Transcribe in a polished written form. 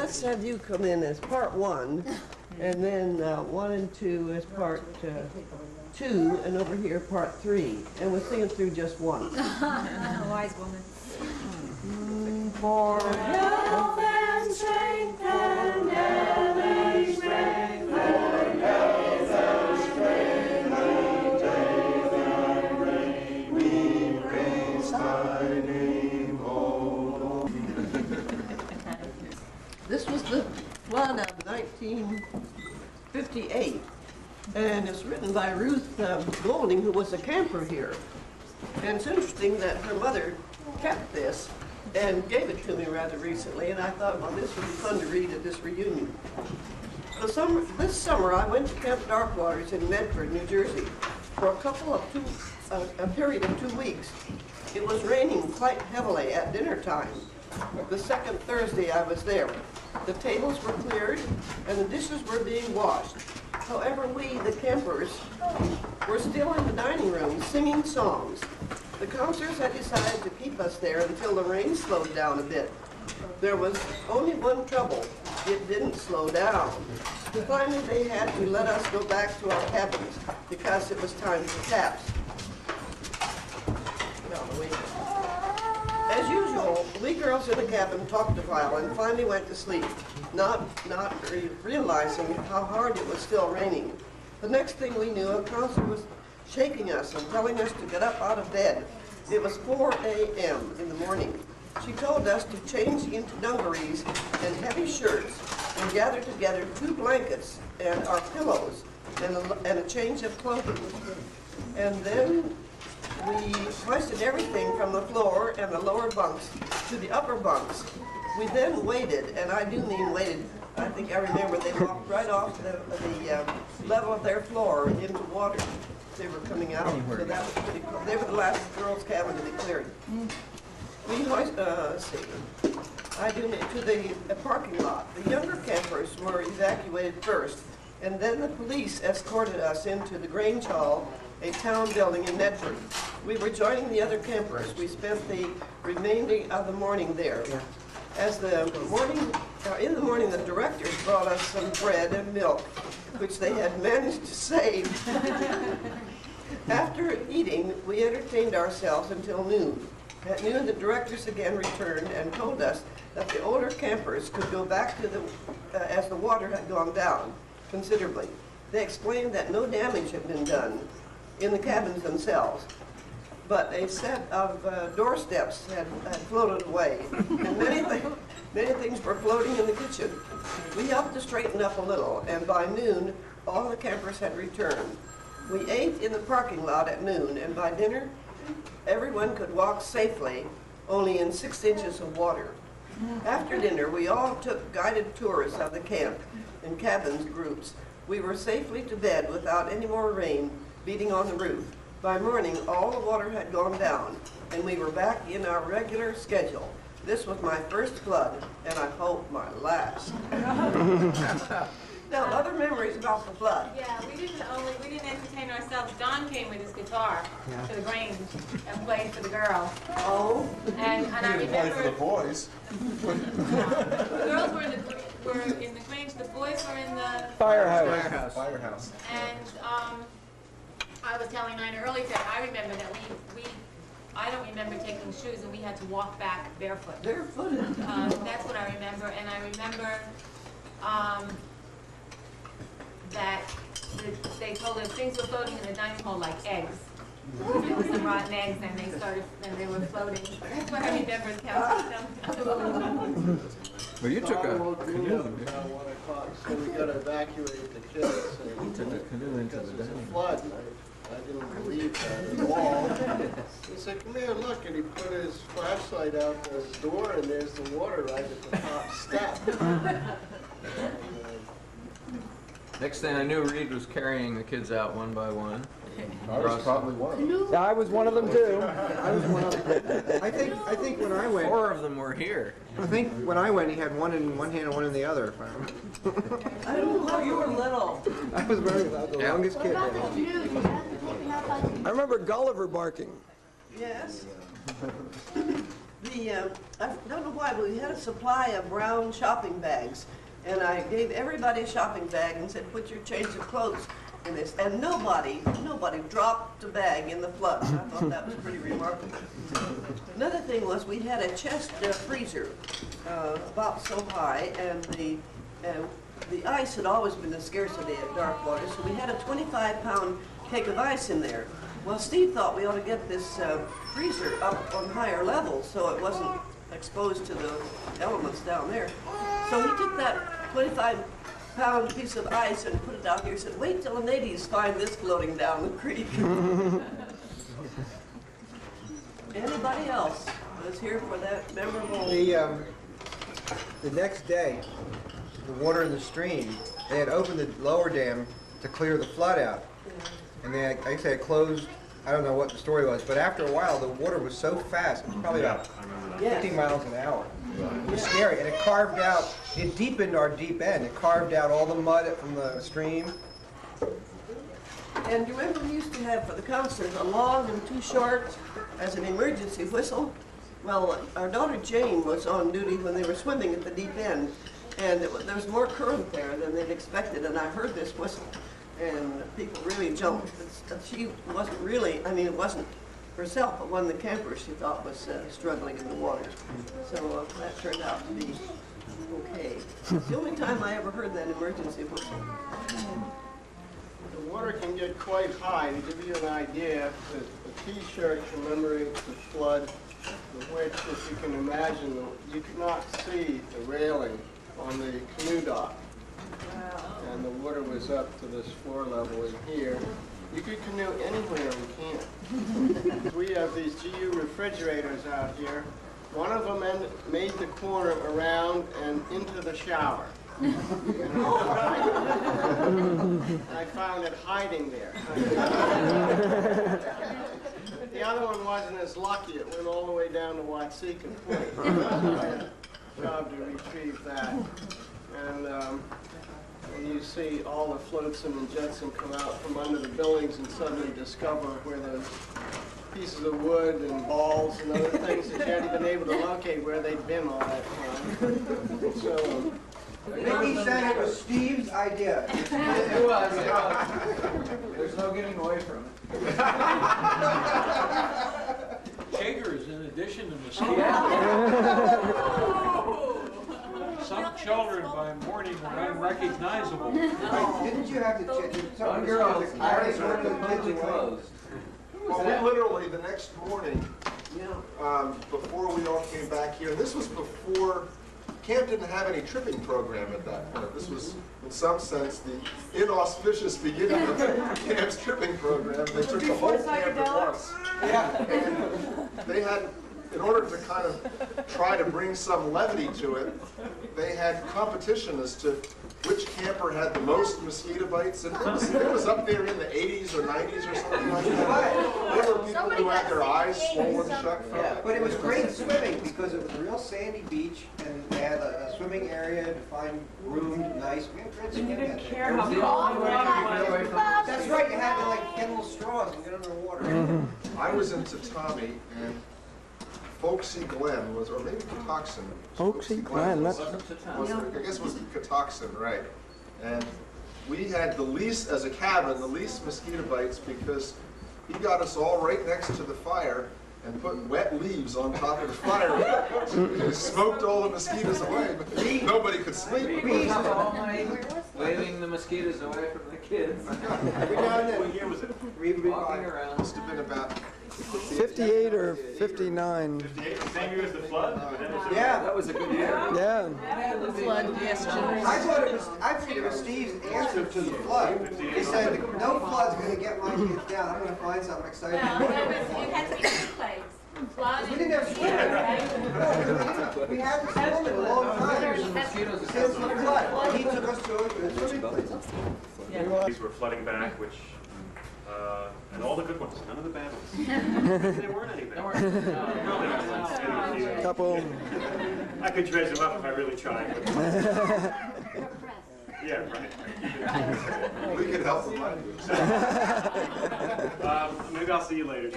let's have you come in as part 1, and then 1 and 2 as part 2, and over here part 3, and we'll sing it through just 1. Wise woman. For health and strength and every strength, for health and strength and days and rain, we praise thy name, O Lord. This was the one of 1958, and it's written by Ruth Golding, who was a camper here. And it's interesting that her mother kept this and gave it to me rather recently, and I thought, well, this would be fun to read at this reunion. So this summer, I went to Camp Darkwaters in Medford, New Jersey, for a period of 2 weeks. It was raining quite heavily at dinner time. The second Thursday I was there. The tables were cleared, and the dishes were being washed. However, we, the campers, were still in the dining room singing songs. The counselors had decided to keep us there until the rain slowed down a bit. There was only one trouble. It didn't slow down. Finally, they had to let us go back to our cabins because it was time for taps. As usual, we girls in the cabin talked a while and finally went to sleep, not realizing how hard it was still raining. The next thing we knew, a counselor was shaking us and telling us to get up out of bed. It was 4 a.m. in the morning. She told us to change into dungarees and heavy shirts and gather together 2 blankets and our pillows and a change of clothing. And then we hoisted everything from the floor and the lower bunks to the upper bunks. We then waited, and I do mean waited. I think I remember they walked right off the level of their floor into water. They were coming out, so that was pretty cool. They were the last girls' cabin to be cleared. We hoisted, let's see, I do mean to the parking lot. The younger campers were evacuated first, and then the police escorted us into the Grange Hall, a town building in Medford. We were joining the other campers. We spent the remainder of the morning there. In the morning, the directors brought us some bread and milk, which they had managed to save. After eating, we entertained ourselves until noon. At noon, the directors again returned and told us that the older campers could go back to as the water had gone down considerably. They explained that no damage had been done in the cabins themselves, but a set of doorsteps had floated away, and many things were floating in the kitchen. We helped to straighten up a little, and by noon, all the campers had returned. We ate in the parking lot at noon, and by dinner, everyone could walk safely, only in 6 inches of water. After dinner, we all took guided tours of the camp in cabins groups. We were safely to bed without any more rain beating on the roof. By morning, all the water had gone down, and we were back in our regular schedule. This was my first flood, and I hope my last. Now, other memories about the flood. Yeah, we didn't entertain ourselves. Don came with his guitar to the Grange and played for the girls. Oh. And I remember for the boys. the girls were in the Grange. The boys were in the Firehouse. And I was telling Nina earlier that I remember that I don't remember taking shoes and we had to walk back barefoot. Barefooted. That's what I remember, and I remember that they told us things were floating in the dining hall like eggs. There were some rotten eggs, and they were floating. That's what I remember as Council. Well, you took a canoe. 1 o'clock, so we got to evacuate the kids. You took a canoe into the dining room. Flood. I didn't believe that at all. He said, "Come here, look," and he put his flashlight out the door, and there's the water right at the top step. Next thing I knew, Reid was carrying the kids out one by one. I was probably one of them. Yeah, I was one of them too. I was one of them. I think when I went, 4 of them were here. I think when I went, he had one in one hand and one in the other. I don't know, you were little. I was the longest kid. I remember Gulliver barking. Yes. I don't know why, but we had a supply of brown shopping bags. And I gave everybody a shopping bag and said, put your change of clothes in this. And nobody dropped a bag in the flood. I thought that was pretty remarkable. Another thing was we had a chest freezer about so high, and the ice had always been a scarcity at Darkwater, so we had a 25-pound cake of ice in there. Well, Steve thought we ought to get this freezer up on higher levels so it wasn't exposed to the elements down there. So he took that 25-pound piece of ice and put it out here and said, wait till the natives find this floating down the creek. Anybody else was here for that memorable? The next day, the water in the stream, they had opened the lower dam to clear the flood out. And they, I guess they had closed, I don't know what the story was, but after a while, the water was so fast, it was probably about 50 miles an hour. It was scary, and it carved out, it deepened our deep end. It carved out all the mud from the stream. And you remember we used to have for the concerts a long and too short as an emergency whistle? Well, our daughter Jane was on duty when they were swimming at the deep end, and there was more current there than they'd expected, and I heard this whistle, and people really jumped. She wasn't really, I mean, it wasn't herself, but one of the campers she thought was struggling in the water. So that turned out to be okay. It's the only time I ever heard that emergency whistle. The water can get quite high. To give you an idea, the T-shirt commemorates the flood, which, if you can imagine, you could not see the railing on the canoe dock. Wow. And the water was up to this floor level in here. You could canoe anywhere in camp. We have these GU refrigerators out here. One of them made the corner around and into the shower. I found it hiding there. The other one wasn't as lucky. It went all the way down to Watsika Point. Job to retrieve that. And you see all the flotsam and jetsam come out from under the buildings and suddenly discover where those pieces of wood and balls and other things that you hadn't been able to locate where they'd been all that time. So, Mickey said it was Steve's idea. It was. There's no getting away from it. Chagers, in addition to mosquitoes. Some children by morning were unrecognizable. Didn't you have to check? Some girls, Iris were wanted to completely kids away. closed. Well, we literally, the next morning, before we all came back here, this was before, camp didn't have any tripping program at that point. This was, in some sense, the inauspicious beginning of camp's tripping program. They took the whole camp at once. And they had, in order to kind of try to bring some levity to it, they had competition as to which camper had the most mosquito bites, and it was up there in the 80s or 90s or something like that. There were people who had their eyes swollen shut from it. But it was great swimming because it was a real sandy beach, and they had a swimming area to find groomed, nice. We had great swimming. You didn't care how cold it was. That's right. You had to like get little straws and get under the water. I was in Tatami, and Folksy Glen was, or maybe Catoctin. Folksy Glen, that's... I guess it was Catoctin, right. And we had the least, as a cabin, the least mosquito bites because he got us all right next to the fire and put wet leaves on top of the fire. It smoked all the mosquitoes away, but nobody could sleep. We up all night waving the mosquitoes away from the kids. What year was it? Walking around. Must have been about 58 or 59. 58, the same year as the flood? Yeah. That was a good year. Yeah. I think it was Steve's answer to the flood. He said, no flood's going to get my kids down. I'm going to find something exciting. No, it had to be two plagues. We didn't have swimming. We hadn't swum in a long time. Since the flood. He took us to a swimming place. These were flooding back, which, and all the good ones, none of the bad ones. They weren't any bad. Couple. I could dredge them up if I really tried. Yeah, right. We could help them. Maybe I'll see you later.